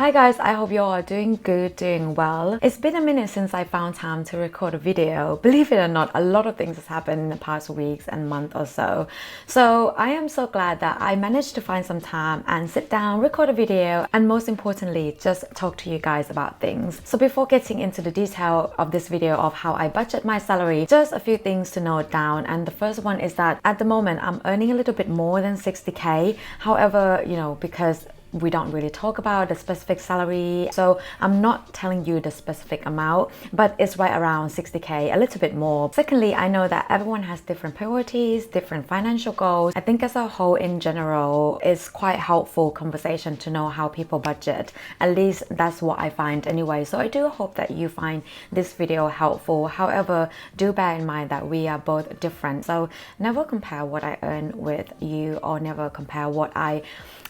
Hi guys, I hope you all are doing good, doing well. It's been a minute since I found time to record a video. Believe it or not, a lot of things has happened in the past weeks and month or so. So I am so glad that I managed to find some time and sit down, record a video, and most importantly, just talk to you guys about things. So before getting into the detail of this video of how I budget my salary, just a few things to note down. And the first one is that at the moment, I'm earning a little bit more than 60K. However, because we don't really talk about the specific salary, so I'm not telling you the specific amount, but it's right around 60K, a little bit more. Secondly, I know that everyone has different priorities, different financial goals. I think as a whole in general, it's quite helpful conversation to know how people budget. At least that's what I find anyway. So I do hope that you find this video helpful. However, do bear in mind that we are both different. So never compare what I earn with you, or never compare what I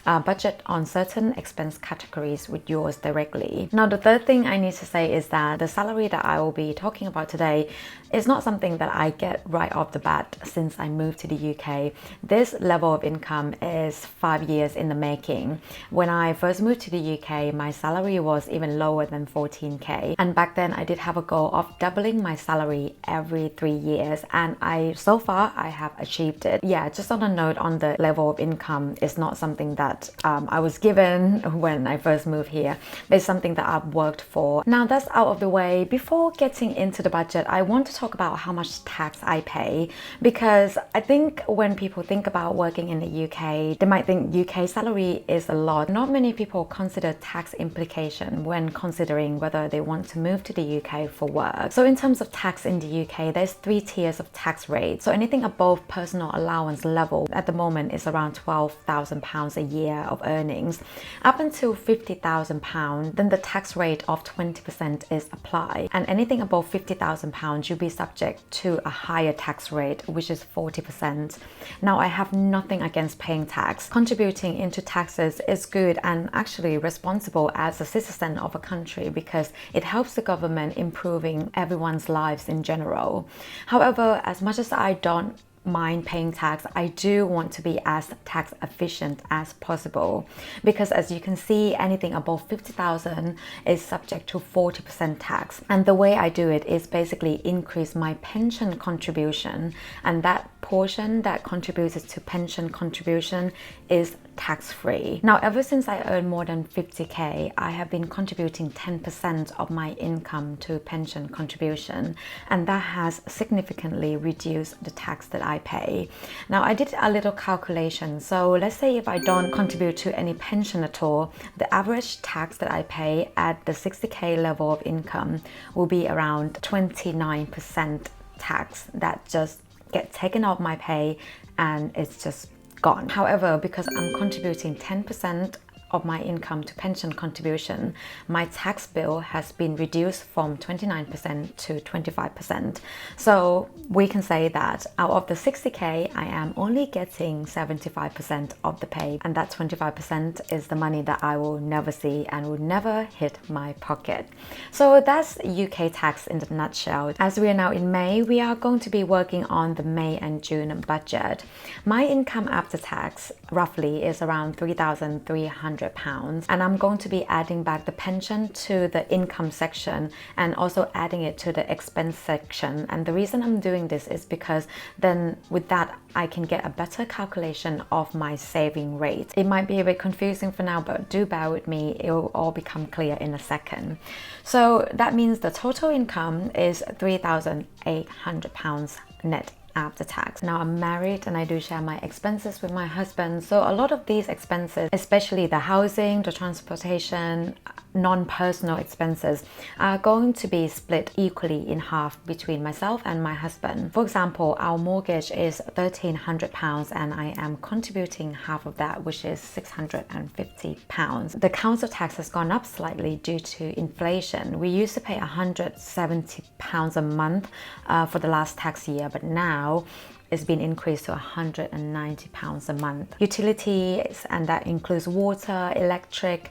budget on certain expense categories with yours directly. Now, the third thing I need to say is that the salary that I will be talking about today is not something that I get right off the bat since I moved to the UK. This level of income is 5 years in the making. When I first moved to the UK, my salary was even lower than 14K. And back then I did have a goal of doubling my salary every 3 years. And so far I have achieved it. Yeah, just on a note on the level of income, it's not something that I was given when I first moved here. It's something that I've worked for. Now that's out of the way. Before getting into the budget, I want to talk about how much tax I pay, because I think when people think about working in the UK, they might think UK salary is a lot. Not many people consider tax implication when considering whether they want to move to the UK for work. So in terms of tax in the UK, there's 3 tiers of tax rates. So anything above personal allowance level at the moment is around £12,000 a year of earnings. Up until £50,000, then the tax rate of 20% is applied, and anything above £50,000 you'll be subject to a higher tax rate, which is 40%. Now, I have nothing against paying tax. Contributing into taxes is good and actually responsible as a citizen of a country, because it helps the government improving everyone's lives in general. However, as much as I don't mind paying tax, I do want to be as tax efficient as possible, because as you can see, anything above 50,000 is subject to 40% tax. And the way I do it is basically increase my pension contribution, and that portion that contributes to pension contribution is tax-free. Now, ever since I earn more than 50K, I have been contributing 10% of my income to pension contribution, and that has significantly reduced the tax that I pay. Now, I did a little calculation. So let's say if I don't contribute to any pension at all, the average tax that I pay at the 60K level of income will be around 29% tax that just get taken off my pay, and it's just gone. However, because I'm contributing 10% of my income to pension contribution, my tax bill has been reduced from 29% to 25%. So we can say that out of the 60K, I am only getting 75% of the pay, and that 25% is the money that I will never see and will never hit my pocket. So that's UK tax in a nutshell. As we are now in May, we are going to be working on the May and June budget. My income after tax roughly is around £3,300, and I'm going to be adding back the pension to the income section and also adding it to the expense section. And the reason I'm doing this is because then with that I can get a better calculation of my saving rate. It might be a bit confusing for now, but do bear with me, it will all become clear in a second. So that means the total income is £3,800 net after tax. Now, I'm married and I do share my expenses with my husband, so a lot of these expenses, especially the housing, the transportation, non-personal expenses, are going to be split equally in half between myself and my husband. For example, our mortgage is £1,300 and I am contributing half of that, which is £650. The council tax has gone up slightly due to inflation. We used to pay £170 a month for the last tax year, but now it's been increased to £190 a month. Utilities, and that includes water, electric,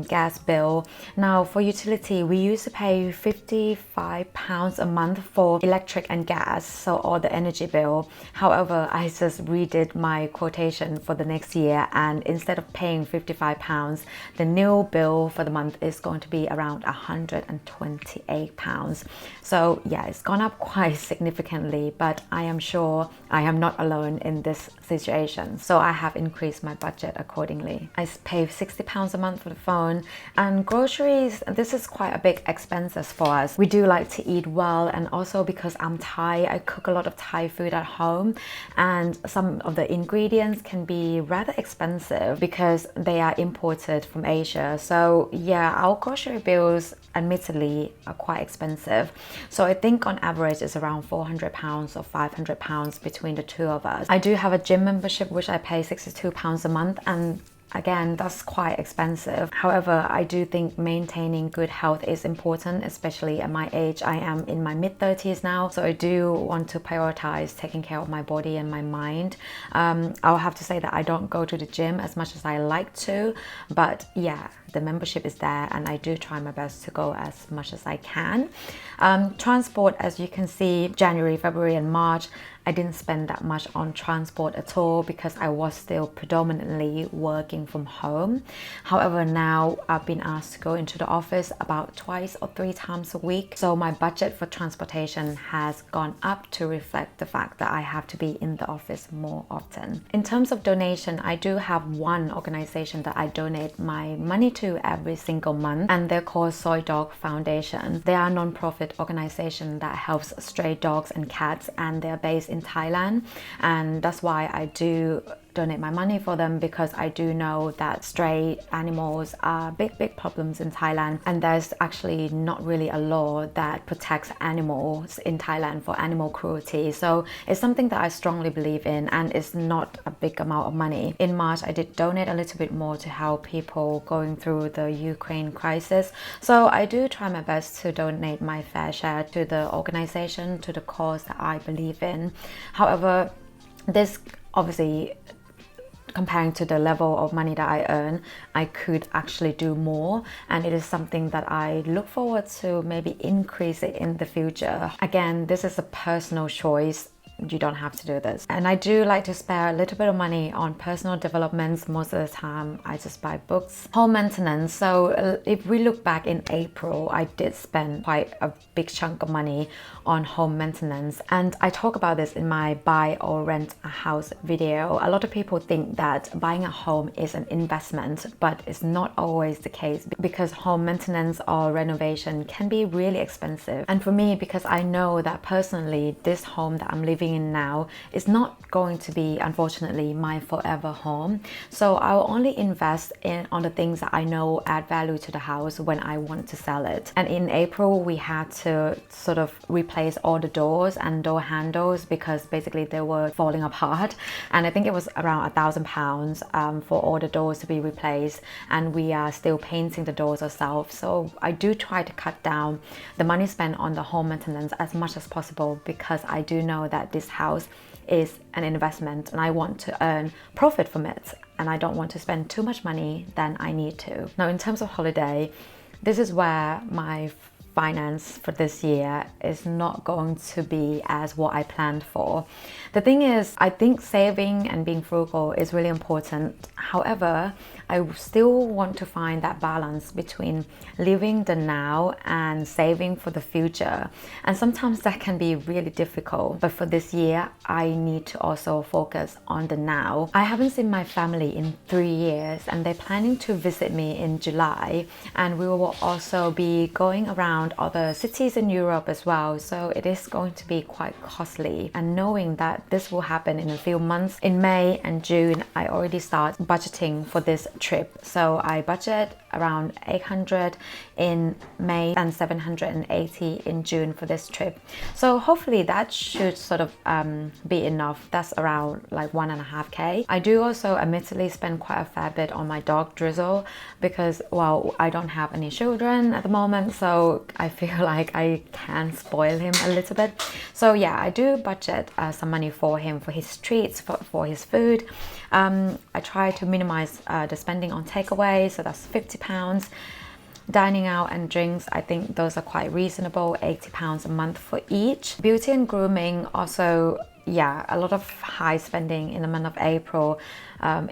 gas bill. Now for utility, we used to pay £55 a month for electric and gas, so all the energy bill. However, I just redid my quotation for the next year, and instead of paying £55, the new bill for the month is going to be around £128. So yeah, it's gone up quite significantly, but I am sure I am not alone in this situation. So I have increased my budget accordingly. I pay £60 a month for the phone, and groceries, this is quite a big expenses for us. We do like to eat well, and also because I'm Thai, I cook a lot of Thai food at home, and some of the ingredients can be rather expensive because they are imported from Asia. So yeah, our grocery bills admittedly are quite expensive. So I think on average it's around £400 or £500 between the two of us. I do have a gym membership which I pay £62 a month, and again, that's quite expensive. However, I do think maintaining good health is important, especially at my age. I am in my mid-30s now, so I do want to prioritize taking care of my body and my mind. I'll have to say that I don't go to the gym as much as I like to, but yeah, the membership is there, and I do try my best to go as much as I can. Transport, as you can see, January, February and March, I didn't spend that much on transport at all because I was still predominantly working from home. However, now I've been asked to go into the office about 2 or 3 times a week. So my budget for transportation has gone up to reflect the fact that I have to be in the office more often. In terms of donation, I do have one organization that I donate my money to every single month, and they're called Soy Dog Foundation. They are a non-profit organization that helps stray dogs and cats, and they're based in Thailand, and that's why I do donate my money for them, because I do know that stray animals are big problems in Thailand, and there's actually not really a law that protects animals in Thailand for animal cruelty. So it's something that I strongly believe in, and it's not a big amount of money. In March, I did donate a little bit more to help people going through the Ukraine crisis. So I do try my best to donate my fair share to the organization, to the cause that I believe in. However, this obviously, comparing to the level of money that I earn, I could actually do more, and it is something that I look forward to maybe increase it in the future. Again, this is a personal choice. You don't have to do this. And I do like to spare a little bit of money on personal developments. Most of the time I just buy books. Home maintenance, so if we look back in April, I did spend quite a big chunk of money on home maintenance, and I talk about this in my buy or rent a house video. A lot of people think that buying a home is an investment, but it's not always the case, because home maintenance or renovation can be really expensive. And for me, because I know that personally this home that I'm living in now is not going to be, unfortunately, my forever home, so I'll only invest on the things that I know add value to the house when I want to sell it. And in April we had to sort of replace all the doors and door handles because basically they were falling apart, and I think it was around £1,000 for all the doors to be replaced, and we are still painting the doors ourselves. So I do try to cut down the money spent on the home maintenance as much as possible, because I do know that this house is an investment and I want to earn profit from it, and I don't want to spend too much money than I need to. Now, in terms of holiday, this is where my finance for this year is not going to be as what I planned for. The thing is, I think saving and being frugal is really important. However, I still want to find that balance between living the now and saving for the future. And sometimes that can be really difficult. But for this year, I need to also focus on the now. I haven't seen my family in 3 years, and they're planning to visit me in July. And we will also be going around other cities in Europe as well. So it is going to be quite costly. And knowing that this will happen in a few months, in May and June, I already start budgeting for this trip. So I budget around 800 in May and 780 in June for this trip. So hopefully that should sort of be enough. That's around like 1.5K. I do also admittedly spend quite a fair bit on my dog Drizzle because, well, I don't have any children at the moment, so I feel like I can spoil him a little bit. So yeah, I do budget some money for him, for his treats, for his food. I try to minimize the spending on takeaway, so that's £50. Dining out and drinks, I think those are quite reasonable, £80 a month for each. Beauty and grooming also, yeah, a lot of high spending in the month of April.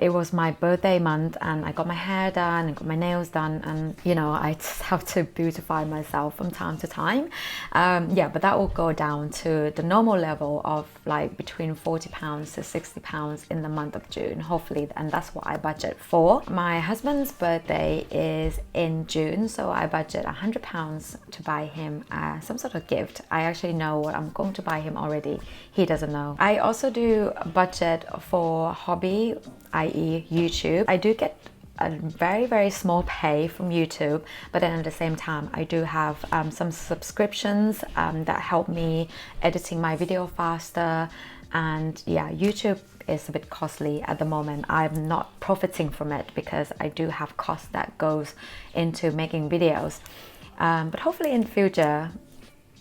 It was my birthday month and I got my hair done and got my nails done, and you know, I just have to beautify myself from time to time. Yeah, but that will go down to the normal level of like between £40 to £60 in the month of June, hopefully, and that's what I budget for. My husband's birthday is in June, so I budget £100 to buy him some sort of gift. I actually know what I'm going to buy him already. He doesn't know. I also do budget for hobby, i.e. YouTube. I do get a very small pay from YouTube, but then at the same time I do have some subscriptions that help me editing my video faster. And yeah, YouTube is a bit costly at the moment. I'm not profiting from it because I do have costs that goes into making videos, but hopefully in the future,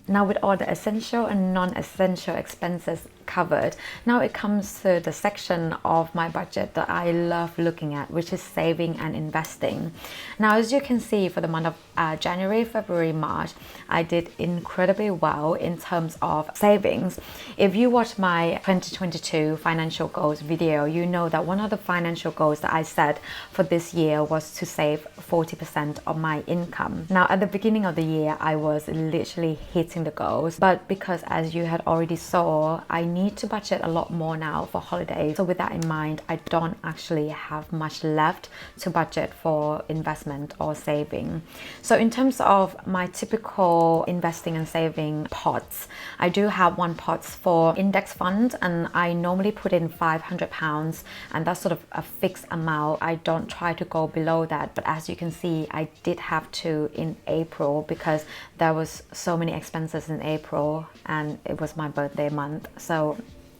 now with all the essential and non-essential expenses covered, now it comes to the section of my budget that I love looking at, which is saving and investing. Now, as you can see, for the month of January, February, March, I did incredibly well in terms of savings. If you watch my 2022 financial goals video, you know that one of the financial goals that I set for this year was to save 40% of my income. Now, at the beginning of the year, I was literally hitting the goals, but because, as you had already saw, I need to budget a lot more now for holidays. So with that in mind, I don't actually have much left to budget for investment or saving. So in terms of my typical investing and saving pots, I do have one pot for index fund, and I normally put in £500, and that's sort of a fixed amount. I don't try to go below that, but as you can see, I did have to in April because there was so many expenses in April and it was my birthday month, so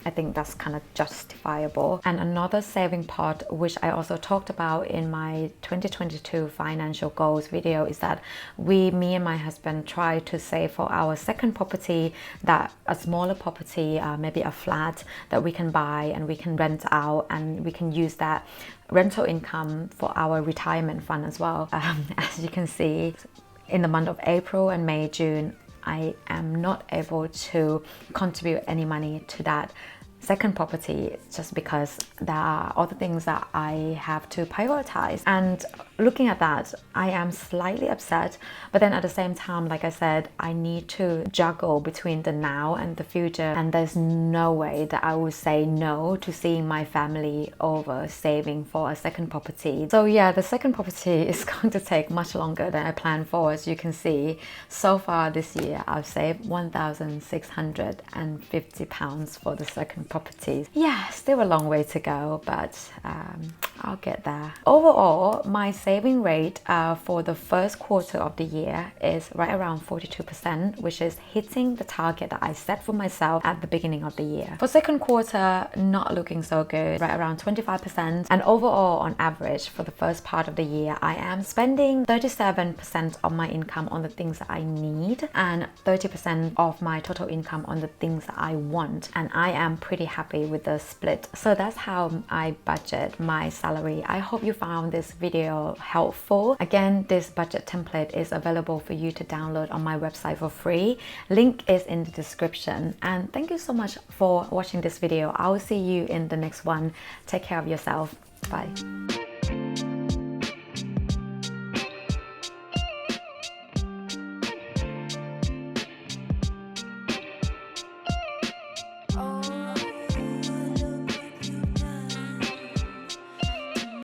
I think that's kind of justifiable. And another saving pot, which I also talked about in my 2022 financial goals video, is that me and my husband try to save for our second property, that a smaller property, maybe a flat that we can buy and we can rent out, and we can use that rental income for our retirement fund as well. As you can see, in the month of April and May, June, I am not able to contribute any money to that second property just because there are other things that I have to prioritize. And looking at that, I am slightly upset, but then at the same time, like I said, I need to juggle between the now and the future, and there's no way that I would say no to seeing my family over saving for a second property. So yeah, the second property is going to take much longer than I planned for. As you can see, so far this year I've saved £1,650 for the second property. Yeah, still a long way to go, but I'll get there. Overall, my saving rate for the first quarter of the year is right around 42%, which is hitting the target that I set for myself at the beginning of the year. For second quarter, not looking so good, right around 25%. And overall, on average, for the first part of the year, I am spending 37% of my income on the things that I need and 30% of my total income on the things that I want. And I am pretty happy with the split. So that's how I budget my salary. I hope you found this video helpful. Again, this budget template is available for you to download on my website for free. Link is in the description. And thank you so much for watching this video. I will see you in the next one. Take care of yourself. Bye.